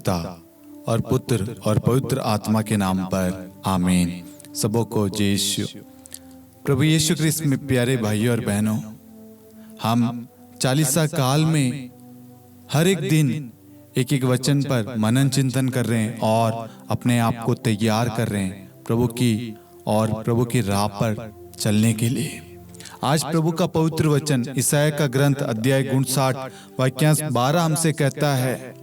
पिता और पुत्र और पवित्र आत्मा के नाम पर आमीन। सबों को जय यीशु। प्रभु यीशु क्रिस्त में प्यारे भाइयों और बहनों, हम चालीसा काल में हर एक दिन एक एक वचन पर मनन चिंतन कर रहे हैं और अपने आप को तैयार कर रहे हैं प्रभु की और प्रभु की राह पर चलने के लिए। आज प्रभु का पवित्र वचन ईसाया का ग्रंथ अध्याय 59 वाक्यांश 12 हमसे कहता है,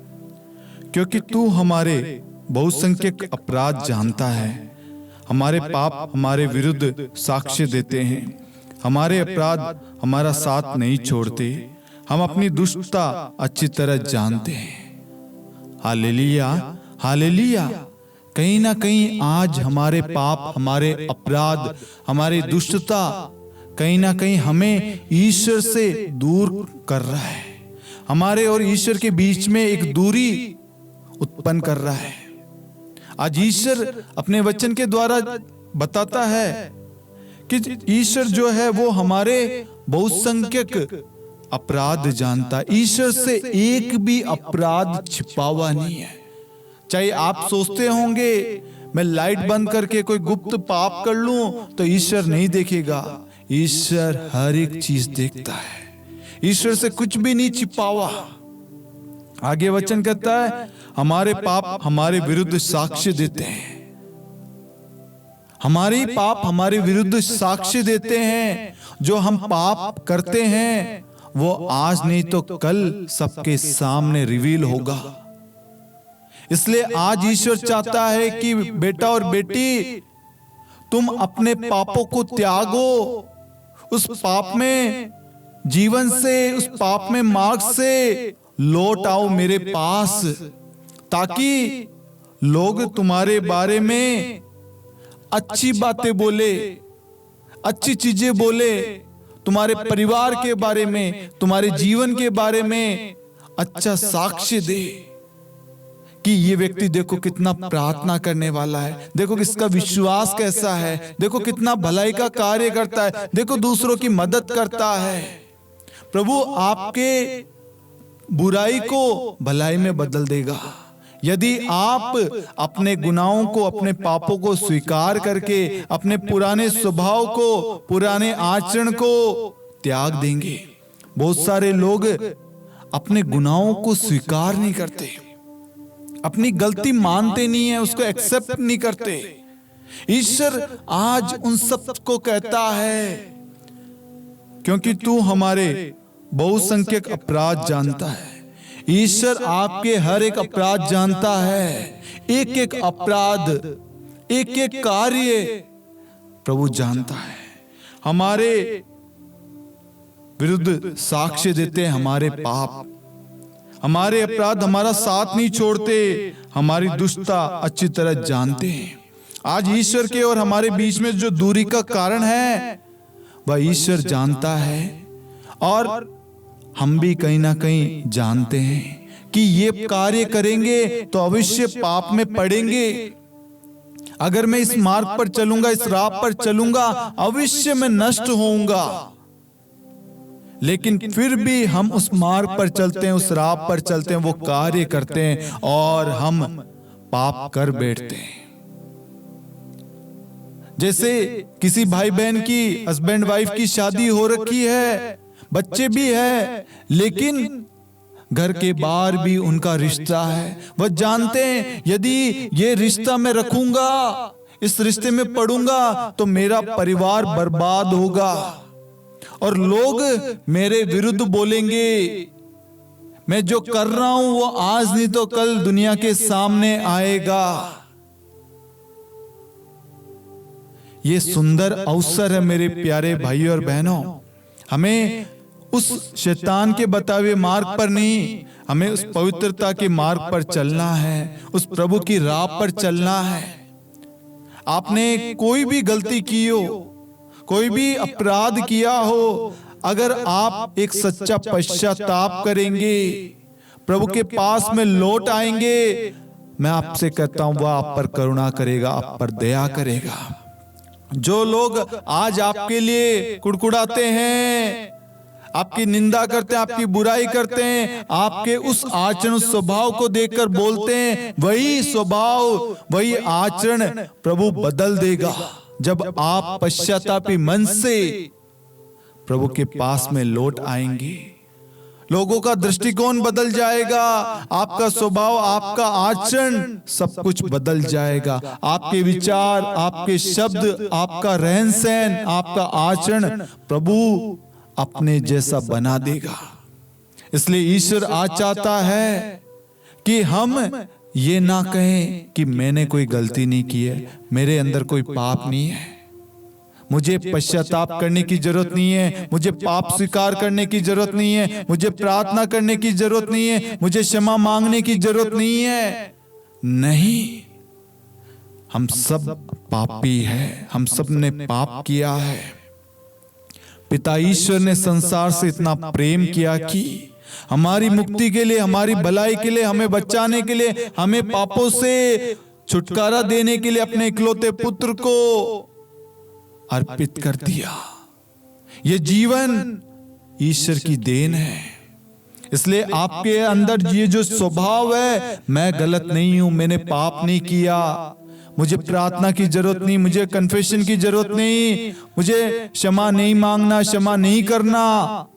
क्योंकि तू हमारे बहुसंख्यक अपराध जानता है, हमारे पाप हमारे विरुद्ध साक्ष्य देते हैं, हमारे अपराध हमारा साथ नहीं छोड़ते, हम अपनी दुष्टता अच्छी तरह जानते हैं। Hallelujah, hallelujah. कहीं ना कहीं आज हमारे पाप, हमारे अपराध, हमारी दुष्टता कहीं ना कहीं हमें ईश्वर से दूर कर रहा है, हमारे और ईश्वर के बीच में एक दूरी उत्पन्न कर रहा है। आज ईश्वर अपने वचन के द्वारा बताता है कि ईश्वर जो है वो हमारे बहुसंख्यक अपराध जानता है। ईश्वर से एक भी अपराध छिपा हुआ नहीं है। चाहे आप सोचते होंगे मैं लाइट बंद करके कोई गुप्त पाप कर लूं तो ईश्वर नहीं देखेगा। ईश्वर हर एक चीज देखता है। ईश्वर से कुछ भी नहीं छिपा हुआ। आगे वचन कहता है, हमारे पाप हमारे विरुद्ध साक्ष्य देते हैं, हमारे पाप हमारे विरुद्ध साक्ष्य देते हैं। जो हम पाप करते हैं वो आज नहीं तो कल सबके सामने रिवील होगा। इसलिए आज ईश्वर चाहता है कि बेटा और बेटी तुम अपने पापों को त्यागो, उस पाप में जीवन से, उस पाप में मार्ग से लौट आओ मेरे पास, ताकि लोग तुम्हारे बारे में अच्छी बातें बोले, अच्छी चीजें बोले, तुम्हारे परिवार के बारे में, तुम्हारे जीवन के बारे में अच्छा साक्ष्य दे कि ये व्यक्ति देखो कितना प्रार्थना करने वाला है, देखो किसका विश्वास कैसा है, देखो कितना भलाई का कार्य करता है, देखो दूसरों की मदद करता है। प्रभु आपके बुराई को भलाई में बदल देगा यदि आप अपने गुनाहों को, अपने पापों को स्वीकार करके अपने पुराने स्वभाव को, पुराने आचरण को त्याग देंगे। बहुत सारे लोग अपने गुनाहों को स्वीकार नहीं करते, अपनी गलती मानते नहीं है, उसको एक्सेप्ट नहीं करते। ईश्वर आज उन सब को कहता है, क्योंकि तू हमारे बहुसंख्यक अपराध जानता है। ईश्वर आपके हर एक अपराध जानता है, एक एक अपराध, एक एक कार्य प्रभु जानता है। हमारे विरुद्ध साक्ष्य देते हैं हमारे पाप, हमारे अपराध हमारा साथ नहीं छोड़ते, हमारी दुष्टता अच्छी तरह जानते हैं। आज ईश्वर के और हमारे बीच में जो दूरी का कारण है वह ईश्वर जानता है, और हम भी कहीं ना कहीं जानते हैं कि ये कार्य करेंगे तो अवश्य पाप में पड़ेंगे। अगर मैं इस मार्ग पर चलूंगा, इस राह पर चलूंगा, अवश्य मैं नष्ट होऊंगा। लेकिन फिर भी हम उस मार्ग पर चलते हैं, उस राह पर चलते हैं, वो कार्य करते हैं और हम पाप कर बैठते हैं। जैसे किसी भाई बहन की, हस्बैंड वाइफ की शादी हो रखी है, बच्चे भी है, लेकिन घर के बाहर भी उनका रिश्ता है। वह जानते हैं यदि ये रिश्ता मैं रखूंगा, इस रिश्ते में पड़ूंगा तो मेरा परिवार बर्बाद होगा और लोग मेरे विरुद्ध बोलेंगे। मैं जो कर रहा हूं वो आज नहीं तो कल दुनिया के सामने आएगा। ये सुंदर अवसर है मेरे प्यारे भाइयों और बहनों। हमें उस शैतान के बताए मार्ग पर नहीं, हमें उस पवित्रता के मार्ग पर चलना है, उस प्रभु की राह पर चलना है। आपने कोई भी गलती की हो, कोई भी अपराध किया हो, अगर आप एक सच्चा पश्चाताप करेंगे, प्रभु के पास में लौट आएंगे, मैं आपसे कहता हूं वह आप पर करुणा करेगा, आप पर दया करेगा। जो लोग आज आपके लिए कुड़कुड़ाते हैं, आपकी निंदा करते हैं, आपकी बुराई करते हैं, आपके उस आचरण, उस स्वभाव को देखकर बोलते हैं, वही स्वभाव, वही आचरण प्रभु बदल देगा जब आप पश्चातापी मन से प्रभु के पास में लौट आएंगे। लोगों का दृष्टिकोण बदल जाएगा, आपका स्वभाव, आपका आचरण, सब कुछ बदल जाएगा। आपके विचार, आपके शब्द, आपका रहन सहन, आपका आचरण प्रभु अपने जैसा बना देगा। इसलिए ईश्वर आज चाहता है कि हम ये ना कहें कि मैंने कोई गलती नहीं की है, मेरे अंदर कोई पाप नहीं है, मुझे पश्चाताप करने की जरूरत नहीं है, मुझे पाप स्वीकार करने की जरूरत नहीं है, मुझे प्रार्थना करने की जरूरत नहीं है, मुझे क्षमा मांगने की जरूरत नहीं है। नहीं, हम सब पापी हैं, हम सब ने पाप किया है। पिता ईश्वर ने संसार से इतना प्रेम किया कि हमारी मुक्ति के लिए, हमारी भलाई के लिए, हमें बचाने के लिए, हमें पापों से छुटकारा देने के लिए अपने इकलौते पुत्र को अर्पित कर दिया। यह जीवन ईश्वर की देन है। इसलिए आपके अंदर ये जो स्वभाव है, मैं गलत नहीं हूं, मैंने पाप नहीं किया, मुझे प्रार्थना की जरूरत नहीं, मुझे कन्फेशन की जरूरत नहीं, मुझे क्षमा नहीं मांगना, क्षमा नहीं करना।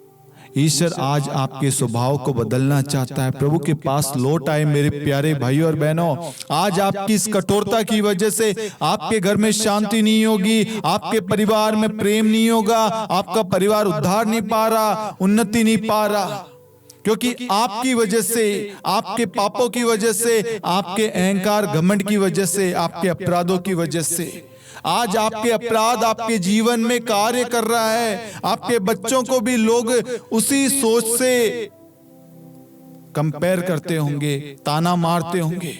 ईश्वर आज आपके स्वभाव को बदलना चाहता है। प्रभु के पास लौट आए मेरे प्यारे भाइयों और बहनों। आज आपकी इस कठोरता की वजह से आपके घर में शांति नहीं होगी, आपके परिवार में प्रेम नहीं होगा, आपका परिवार उद्धार नहीं पा रहा, उन्नति नहीं पा रहा, क्योंकि आपकी वजह से, आपके पापों की वजह से, आपके अहंकार घमंड की वजह से, आपके अपराधों की वजह से आज आपके अपराध आपके जीवन में कार्य कर रहा है। आपके बच्चों को भी लोग उसी सोच से कंपेयर करते होंगे, ताना मारते होंगे।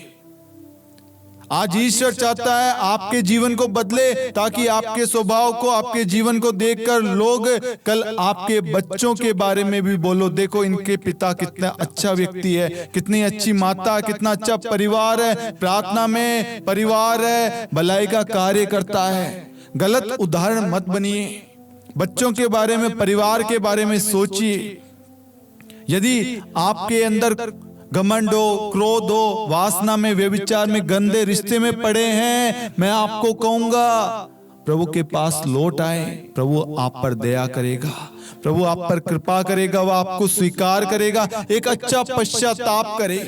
आज ईश्वर चाहता है आपके जीवन को बदले, ताकि आपके स्वभाव को, आपके जीवन को देखकर लोग कल आपके बच्चों के बारे में भी बोलो, देखो इनके पिता कितना अच्छा व्यक्ति है, कितनी अच्छी माता, कितना अच्छा परिवार है, प्रार्थना में परिवार है, भलाई का कार्य करता है। गलत उदाहरण मत बनिए। बच्चों के बारे में, परिवार के बारे में सोचिए। यदि आपके अंदर घमंड हो, क्रोध हो, वासना में, व्यभिचार में, गंदे रिश्ते में पड़े हैं, मैं आपको कहूंगा प्रभु के पास लौट आए। प्रभु आप पर दया करेगा, प्रभु आप पर कृपा करेगा, वह आपको स्वीकार करेगा, एक अच्छा पश्चाताप करे।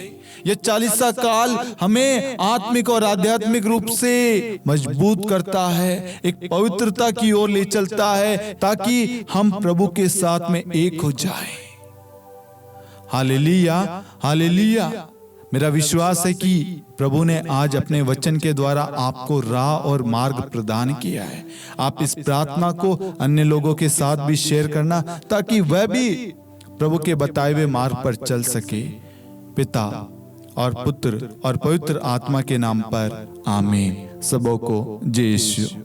यह 40 काल हमें आत्मिक और आध्यात्मिक रूप से मजबूत करता है, एक पवित्रता की ओर ले चलता है, ताकि हम प्रभु के साथ में एक हो जाए। Hallelujah, hallelujah. मेरा विश्वास है कि प्रभु ने आज अपने वचन के द्वारा आपको राह और मार्ग प्रदान किया है। आप इस प्रार्थना को अन्य लोगों के साथ भी शेयर करना, ताकि वह भी प्रभु के बताए हुए मार्ग पर चल सके। पिता और पुत्र और पवित्र आत्मा के नाम पर आमीन। सबों को जय यीशु।